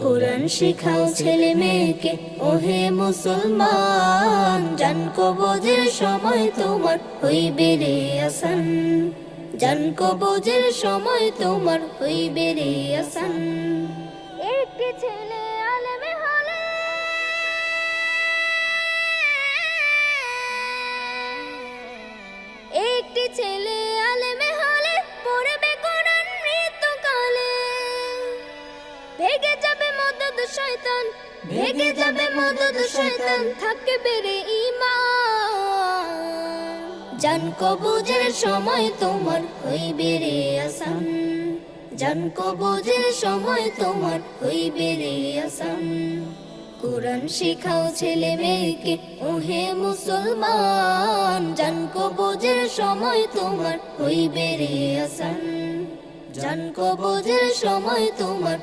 কোরআন শিখাও ছেলে মেয়েকে ওহে মুসলমান, জান কবজের সময় তোমার হইবে রে আসান, জান কবজের সময় তোমার হইবে রে আসান। একটি ছেলে আলেম হলে একটি ছেলে আলেম হলে পড়বে কোরআন মৃত্যুকালে, ভেগে যাবে মদদ শয়তান, ভেগে যাবে মদদ শয়তান, থাকবে রে ঈমান, জান কবজের সময় তোমার হইবে রে আসান, জান কবজের সময় তোমার হইবে রে আসান। কোরআন শিখাও ছেলে মেয়েকে ওহে মুসলমান, জান কবজের সময় তোমার হইবে রে আসান, জান কবজের সময় তোমার